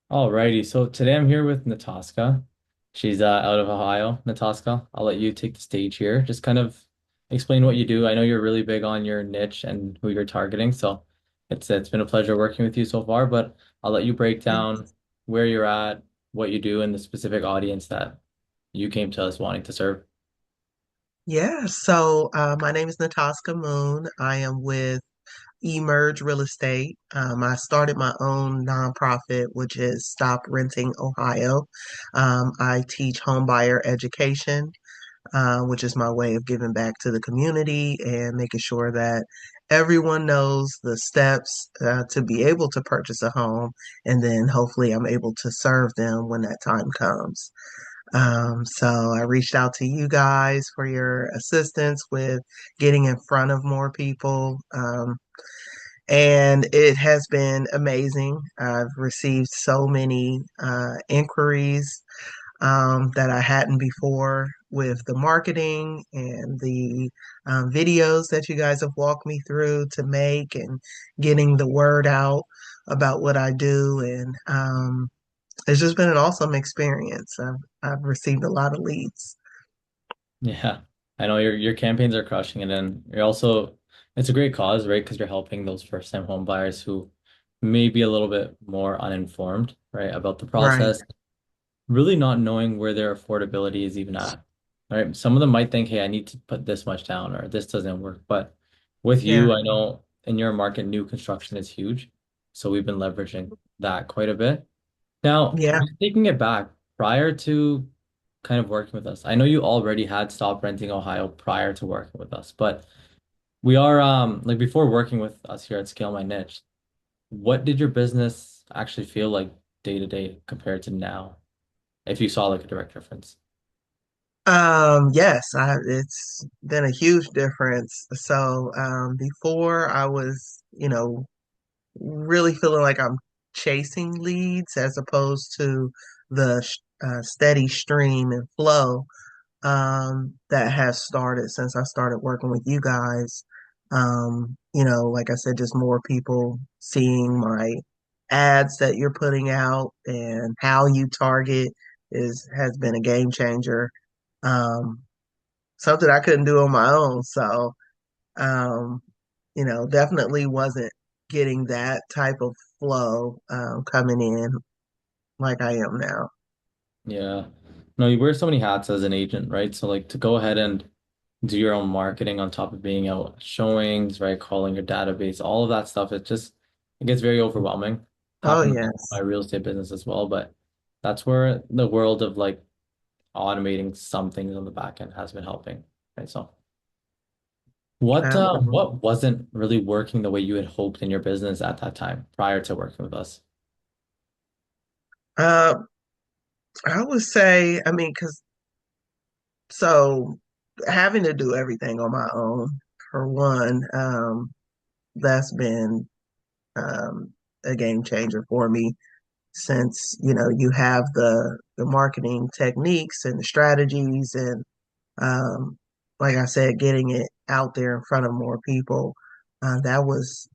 Alrighty, so today I'm here with Natoska. She's out of Ohio. Natoska, I'll let you take the stage here. Just kind of explain what you do. I know you're really big on your niche and who you're targeting, so it's been a pleasure working with you so far, but I'll let you break down where you're at, what you do, and the specific audience that you came to us wanting to serve. My name is Natoska Moon. I am with Emerge Real Estate. I started my own nonprofit, which is Stop Renting Ohio. I teach homebuyer education, which is my way of giving back to the community and making sure that everyone knows the steps to be able to purchase a home. And then hopefully I'm able to serve them when that time comes. So I reached out to you guys for your assistance with getting in front of more people. And it has been amazing. I've received so many inquiries that I hadn't before with the marketing and the videos that you guys have walked me through to make and getting the word out about what I do. And it's just been an awesome experience. I've received a lot of leads. Yeah, I know your campaigns are crushing it, and you're also it's a great cause, right? Because you're helping those first-time home buyers who may be a little bit more uninformed, right, about the Right. process, really not knowing where their affordability is even at, right? Some of them might think, hey, I need to put this much down or this doesn't work. But with Yeah. you, I know in your market, new construction is huge. So we've been leveraging that quite a bit. Now, Yeah. just taking it back, prior to kind of working with us, I know you already had stopped renting Ohio prior to working with us, but we are like before working with us here at Scale My Niche, what did your business actually feel like day to day compared to now, if you saw like a direct difference? It's been a huge difference. Before I was, really feeling like I'm chasing leads as opposed to the steady stream and flow that has started since I started working with you guys. Like I said, just more people seeing my ads that you're putting out and how you target is has been a game changer. Um, Something I couldn't do on my own. Um, Definitely wasn't getting that type of flow coming in like I am now. Yeah. No, you wear so many hats as an agent, right? So like to go ahead and do your own marketing on top of being out at showings, right? Calling your database, all of that stuff, it gets very overwhelming. Oh, Happened in my yes. real estate business as well, but that's where the world of like automating some things on the back end has been helping, right? So Absolutely. what wasn't really working the way you had hoped in your business at that time prior to working with us? Uh, I would say, I mean, because so having to do everything on my own, for one, that's been um, a game changer for me since, you have the marketing techniques and the strategies and like I said, getting it out there in front of more people. That was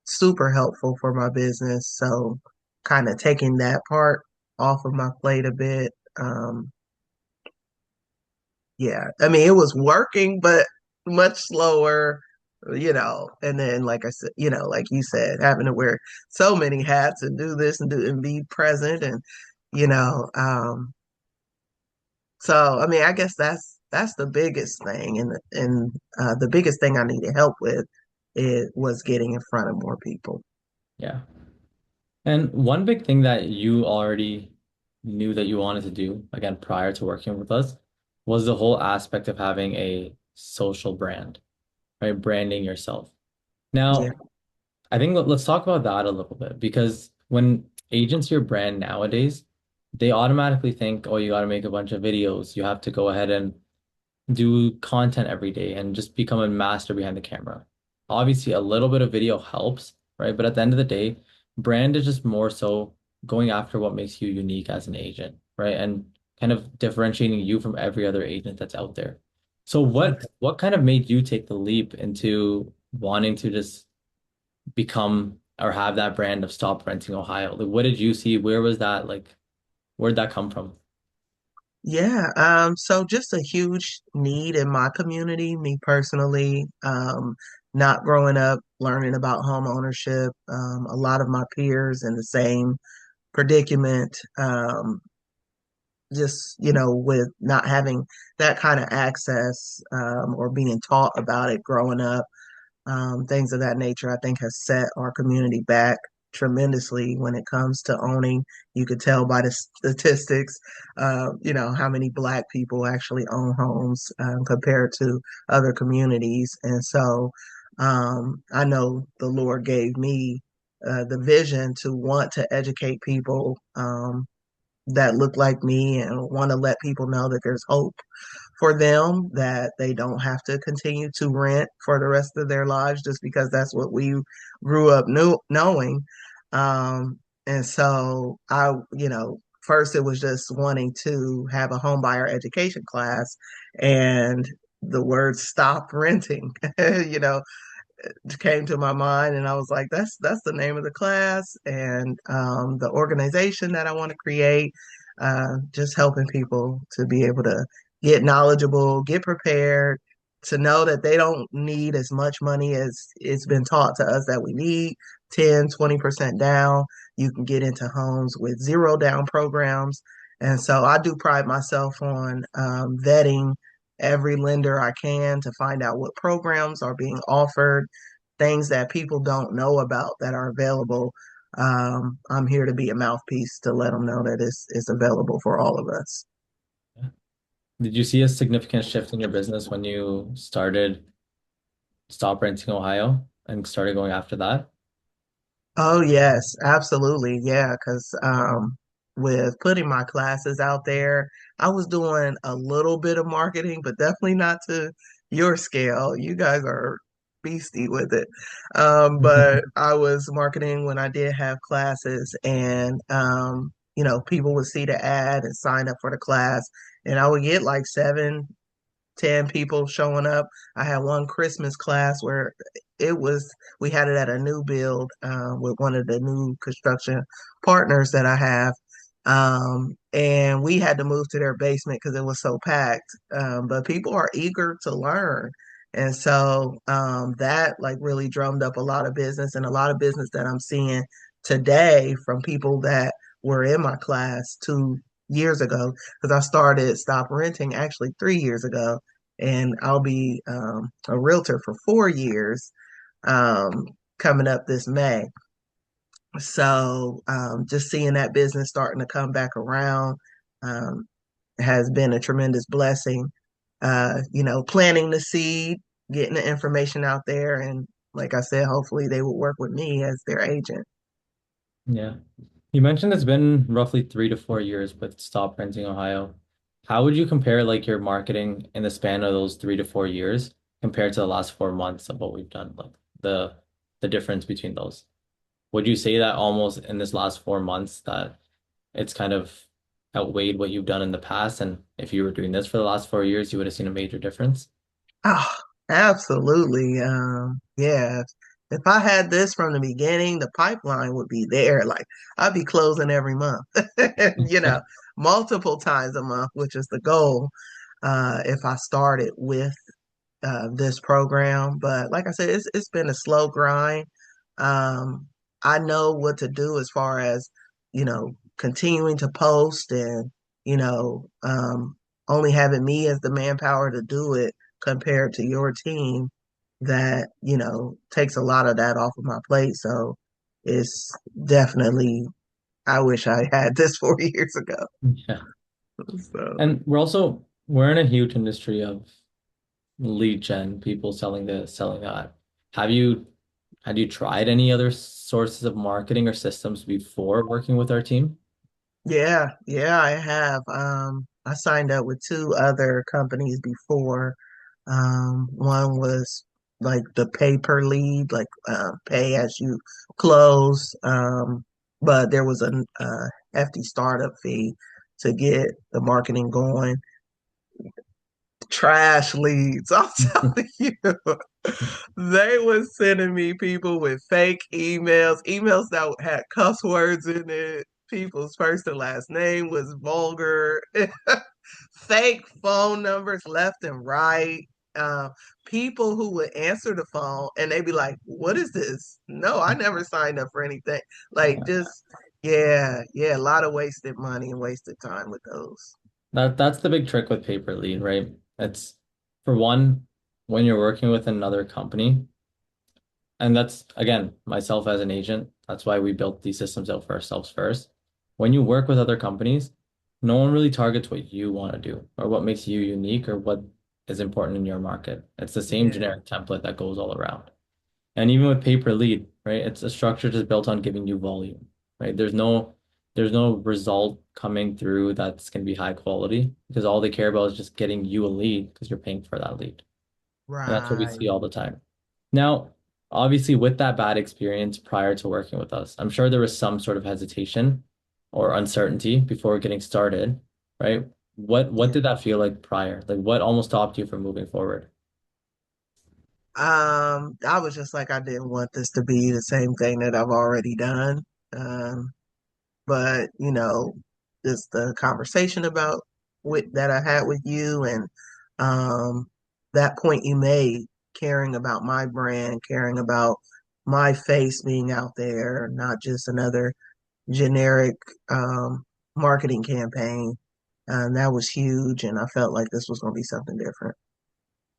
super helpful for my business. So kind of taking that part off of my plate a bit. Yeah, I mean, it was working, but much slower, and then like I said, like you said, having to wear so many hats and do this and do and be present and you know, I mean, I guess that's the biggest thing, and the biggest thing I needed help with it was getting in front of more people. Yeah. And one big thing that you already knew that you wanted to do, again, prior to working with us, was the whole aspect of having a social brand, right? Branding yourself. Yeah. Now, I think let's talk about that a little bit because when agents hear brand nowadays, they automatically think, oh, you got to make a bunch of videos. You have to go ahead and do content every day and just become a master behind the camera. Obviously, a little bit of video helps, right? But at the end of the day, brand is just more so going after what makes you unique as an agent, right? And kind of differentiating you from every other agent that's out there. So what kind of made you take the leap into wanting to just become or have that brand of Stop Renting Ohio? Like, what did you see? Where was that? Like, where did that come from? Yeah, so just a huge need in my community, me personally, not growing up learning about home ownership, a lot of my peers in the same predicament, just, with not having that kind of access, or being taught about it growing up, things of that nature, I think has set our community back tremendously when it comes to owning. You could tell by the statistics, how many Black people actually own homes compared to other communities. And so I know the Lord gave me the vision to want to educate people that look like me and want to let people know that there's hope for them, that they don't have to continue to rent for the rest of their lives just because that's what we grew up knowing. And so first it was just wanting to have a home buyer education class, and the word stop renting, you know, came to my mind, and I was like, that's the name of the class and the organization that I want to create. Just helping people to be able to get knowledgeable, get prepared, to know that they don't need as much money as it's been taught to us that we need. 10, 20% down. You can get into homes with zero down programs. And so I do pride myself on vetting every lender I can to find out what programs are being offered, things that people don't know about that are available. I'm here to be a mouthpiece to let them know that it's available for all of us. Did you see a significant shift in your business when you started Stop Renting Ohio and started going after that? Oh, yes, absolutely. Yeah, because with putting my classes out there, I was doing a little bit of marketing, but definitely not to your scale. You guys are beastie with it. But I was marketing when I did have classes, and people would see the ad and sign up for the class, and I would get like 7, 10 people showing up. I had one Christmas class where we had it at a new build with one of the new construction partners that I have. And we had to move to their basement because it was so packed. But people are eager to learn. And so that like really drummed up a lot of business, and a lot of business that I'm seeing today from people that were in my class 2 years ago, because I started Stop Renting actually 3 years ago, and I'll be a realtor for 4 years um, coming up this May. So just seeing that business starting to come back around um, has been a tremendous blessing. Planting the seed, getting the information out there, and like I said, hopefully they will work with me as their agent. Yeah. You mentioned it's been roughly 3 to 4 years with Stop Renting Ohio. How would you compare like your marketing in the span of those 3 to 4 years compared to the last 4 months of what we've done? Like the difference between those. Would you say that almost in this last 4 months that it's kind of outweighed what you've done in the past? And if you were doing this for the last 4 years, you would have seen a major difference? Oh, absolutely. Yeah. If I had this from the beginning, the pipeline would be there. Like I'd be closing every month, you know, Yeah. multiple times a month, which is the goal. If I started with this program. But like I said, it's been a slow grind. Um, I know what to do as far as, continuing to post and, you know, um, only having me as the manpower to do it compared to your team that, takes a lot of that off of my plate. So it's definitely, I wish I had this 4 years ago. Yeah. So. And we're in a huge industry of lead gen, people selling this, selling that. Have you had you tried any other sources of marketing or systems before working with our team? Yeah, yeah, I have. I signed up with two other companies before. One was like the pay per lead, like pay as you close. But there was a hefty startup fee to get the marketing going. Trash leads. I'm telling you, they was sending me people with fake emails, emails that had cuss words in it. People's first and last name was vulgar. Fake phone numbers left and right. Uh, People who would answer the phone and they'd be like, "What is this? No, I never signed up for anything." Like, Yeah. just yeah, yeah, a lot of wasted money and wasted time with those. That's the big trick with paper lead, right? It's for one, when you're working with another company, and that's again, myself as an agent, that's why we built these systems out for ourselves first. When you work with other companies, no one really targets what you want to do or what makes you unique or what is important in your market. It's the same Yeah, generic template that goes all around. And even with pay per lead, right? It's a structure just built on giving you volume, right? There's no result coming through that's going to be high quality because all they care about is just getting you a lead because you're paying for that lead. And that's what we right. see all the time. Now, obviously, with that bad experience prior to working with us, I'm sure there was some sort of hesitation or uncertainty before getting started, right? What Yeah. did that feel like prior? Like what almost stopped you from moving forward? I was just like, I didn't want this to be the same thing that I've already done. Um, but just the conversation about with that I had with you and um that point you made, caring about my brand, caring about my face being out there, not just another generic um marketing campaign. That was huge, and I felt like this was going to be something different.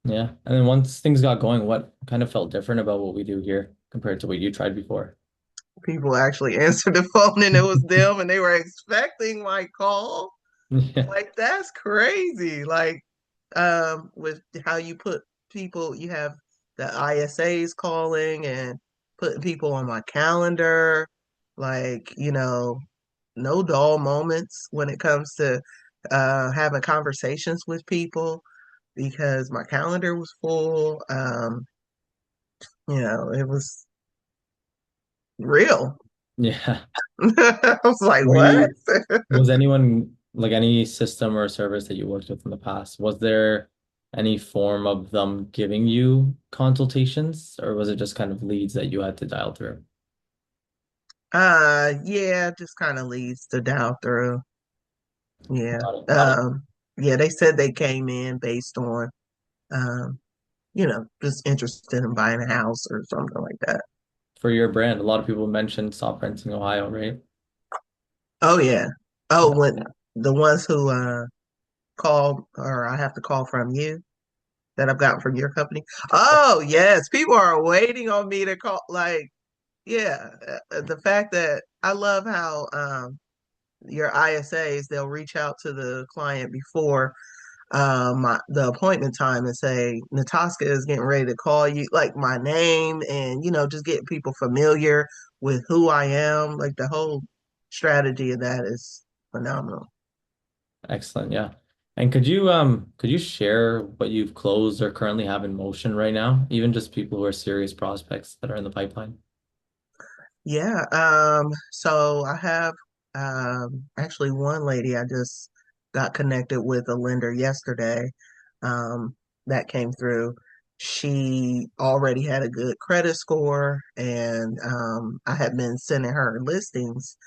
Yeah. And then once things got going, what kind of felt different about what we do here compared to what you tried before? People actually answered the phone and it was them and they were expecting my call. Yeah. Like that's crazy. Like with how you put people, you have the ISAs calling and putting people on my calendar. Like, no dull moments when it comes to having conversations with people because my calendar was full. It was real. Yeah. I was like, Were what? you, was anyone like any system or service that you worked with in the past? Was there any form of them giving you consultations, or was it just kind of leads that you had to dial through? Yeah, just kind of leads to down through. Yeah. Got it. Got it. Yeah, they said they came in based on, um, just interested in buying a house or something like that. For your brand, a lot of people mentioned Stop Renting Ohio, right? Oh yeah. Yeah. Oh, when the ones who call or I have to call from you that I've gotten from your company. Oh yes, people are waiting on me to call. Like, yeah, the fact that I love how your ISAs they'll reach out to the client before the appointment time and say Natoska is getting ready to call you, like my name, and just getting people familiar with who I am. Like the whole strategy of that is phenomenal. Excellent. Yeah. And could you share what you've closed or currently have in motion right now, even just people who are serious prospects that are in the pipeline? Yeah. So I have actually one lady I just got connected with a lender yesterday. Um, that came through. She already had a good credit score, and I had been sending her listings.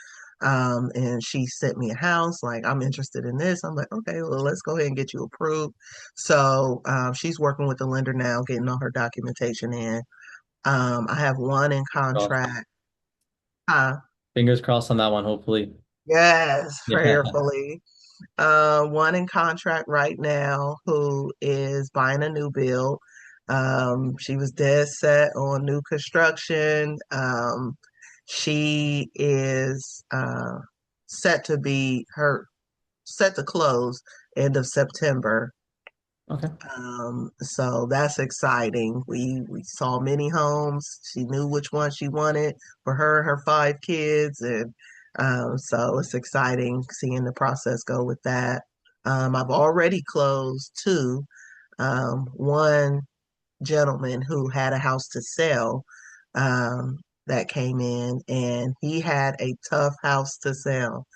And she sent me a house, like, I'm interested in this. I'm like, okay, well, let's go ahead and get you approved. So she's working with the lender now, getting all her documentation in. I have one in Crossed. contract. Fingers crossed on that one, hopefully. Yes, Yeah. prayerfully. One in contract right now who is buying a new build. She was dead set on new construction. She is set to be her set to close end of September. Okay. So that's exciting. We saw many homes. She knew which one she wanted for her and her five kids, and so it's exciting seeing the process go with that. I've already closed two. One gentleman who had a house to sell um, that came in, and he had a tough house to sell.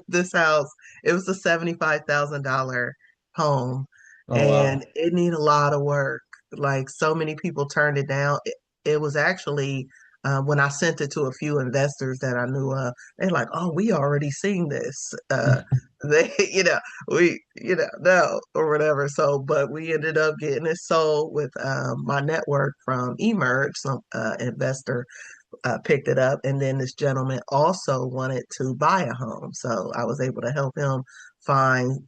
This house, it was a $75,000 home, Oh wow. and it needed a lot of work. Like so many people turned it down. It was actually when I sent it to a few investors that I knew they're like, "Oh, we already seen this." They, no, or whatever. So, but we ended up getting it sold with my network from Emerge, some investor picked it up. And then this gentleman also wanted to buy a home. So I was able to help him find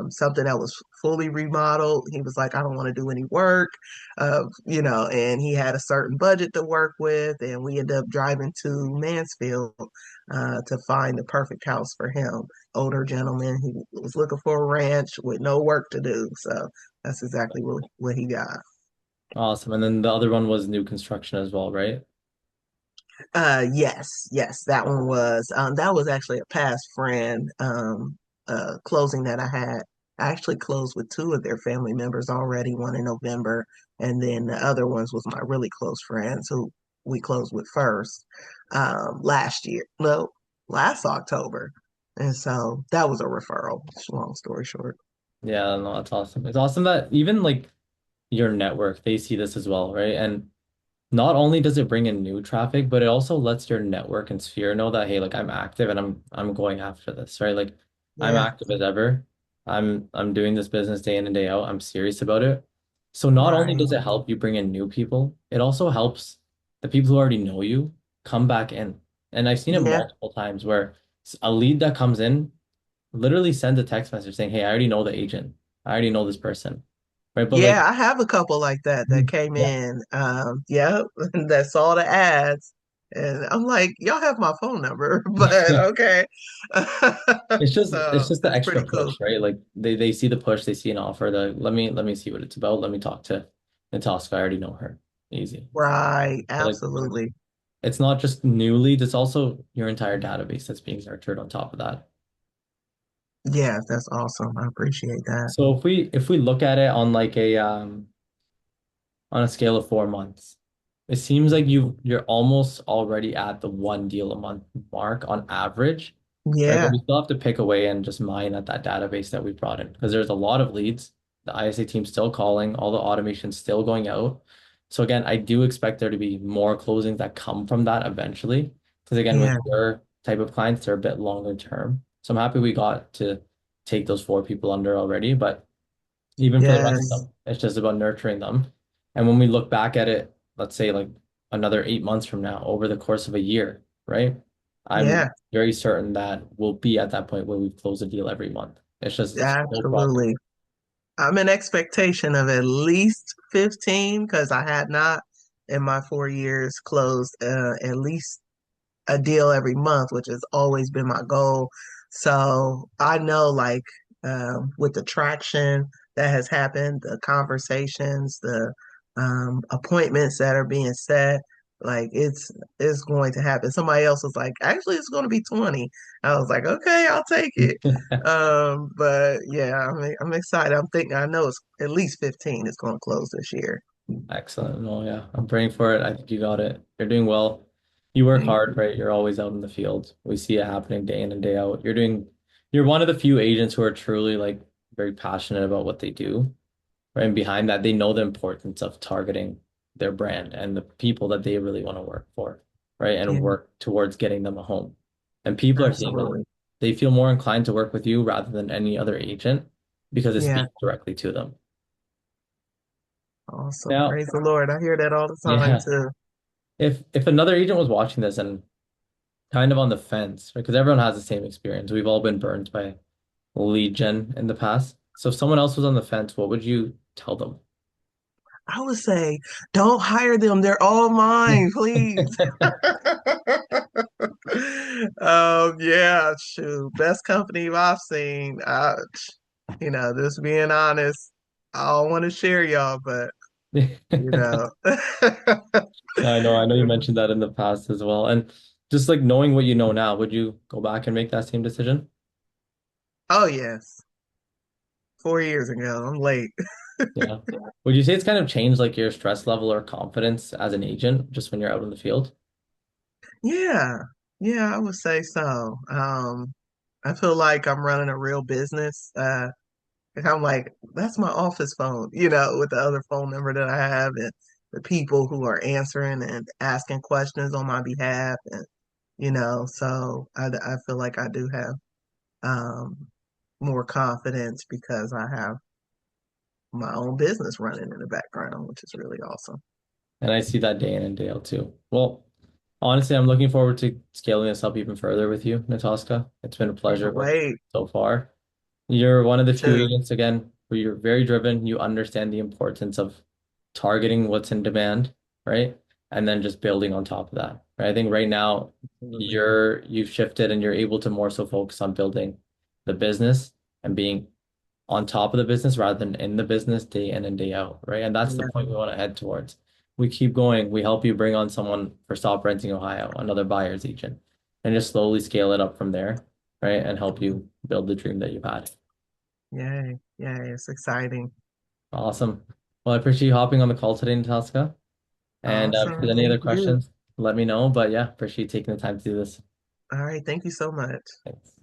something that was fully remodeled. He was like, I don't want to do any work, and he had a certain budget to work with. And we ended up driving to Mansfield to find the perfect house for him. Older gentleman, he was looking for a ranch with no work to do. So that's exactly what he got. Awesome. And then the other one was new construction as well, right? Yes, that was actually a past friend closing that I had. I actually closed with two of their family members already, one in November, and then the other ones was my really close friends who we closed with first last year. No, last October. And so that was a referral, long story short. Yeah, no, that's awesome. It's awesome that even like your network, they see this as well, right? And not only does it bring in new traffic, but it also lets your network and sphere know that, hey, like I'm active and I'm going after this, right? Like I'm Yeah, active as ever. I'm doing this business day in and day out. I'm serious about it. So not only right. does it help you bring in new people, it also helps the people who already know you come back in. And I've seen it Yeah. multiple times where a lead that comes in literally sends a text message saying, hey, I already know the agent. I already know this person. Right. But like, Yeah, I have a couple like that that came yeah. in. Yeah, that saw the ads, and I'm like, y'all have my phone number, but okay. It's So just the it's extra pretty cool. push, right? Like they see the push, they see an offer, the let me see what it's about. Let me talk to Natoska. I already know her. Easy. Right, But like absolutely. it's not just new leads, it's also your entire database that's being nurtured on top of that. Yes, that's awesome. I appreciate that. So if we look at it on like a on a scale of 4 months, it seems like you're almost already at the one deal a month mark on average, right? But Yeah, we still have to pick away and just mine at that database that we brought in because there's a lot of leads. The ISA team's still calling, all the automation's still going out. So again, I do expect there to be more closings that come from that eventually. Because again, with yeah, your type of clients, they're a bit longer term. So I'm happy we got to take those 4 people under already, but even for the rest of yes, them. It's just about nurturing them. And when we look back at it, let's say like another 8 months from now, over the course of a year, right? I'm yeah, very certain that we'll be at that point where we've closed a deal every month. It's no progress. absolutely. I'm in expectation of at least 15 because I had not in my 4 years closed at least a deal every month, which has always been my goal. So I know, like, with the traction that has happened, the conversations, the appointments that are being set, like it's going to happen. Somebody else was like, actually, it's going to be 20. I was like, okay, I'll take it. But yeah, I'm excited. I'm thinking, I know it's at least 15 is going to close this year. Excellent. No, yeah, I'm praying for it. I think you got it. You're doing well. You work Thank hard, you. right? You're always out in the field. We see it happening day in and day out. You're one of the few agents who are truly like very passionate about what they do. Right? And behind that, they know the importance of targeting their brand and the people that they really want to work for, right? And Yeah, work towards getting them a home. And people are seeing that. absolutely. They feel more inclined to work with you rather than any other agent because it Yeah. speaks directly to them. Awesome. Now, Praise the Lord. I hear that all the time yeah, too. if another agent was watching this and kind of on the fence, right? Because everyone has the same experience. We've all been burned by lead gen in the past. So if someone else was on the fence, what would you tell them? I would say, don't hire them. They're all mine, please. Yeah, shoot. Best company I've seen. Just being honest, I don't want to share y'all, but you know. I know you mentioned that in the past as well. And just like knowing what you know now, would you go back and make that same decision? Oh yes. 4 years ago. I'm late. Yeah. Would you say it's kind of changed like your stress level or confidence as an agent just when you're out in the field? Yeah. Yeah, I would say so. I feel like I'm running a real business. And I'm like, that's my office phone, with the other phone number that I have and the people who are answering and asking questions on my behalf. And, so I feel like I do have um, more confidence because I have my own business running in the background, which is really awesome. And I see that day in and day out too. Well, honestly, I'm looking forward to scaling this up even further with you, Natoska. It's been a pleasure Can't working wait so far. You're one of the few to, agents, again, where you're very driven. You understand the importance of targeting what's in demand, right? And then just building on top of that, right? I think right now absolutely. you've shifted and you're able to more so focus on building the business and being on top of the business rather than in the business day in and day out, right? And that's the Yeah, point we want to head towards. We keep going. We help you bring on someone for Stop Renting Ohio, another buyer's agent, and just slowly scale it up from there, right? And help you build the dream that you've had. yay, yay, it's exciting. Awesome. Well, I appreciate you hopping on the call today, Nataska. And if Awesome. there's any Thank other you. questions, let me know. But yeah, appreciate you taking the time to do this. All right. Thank you so much. Thanks.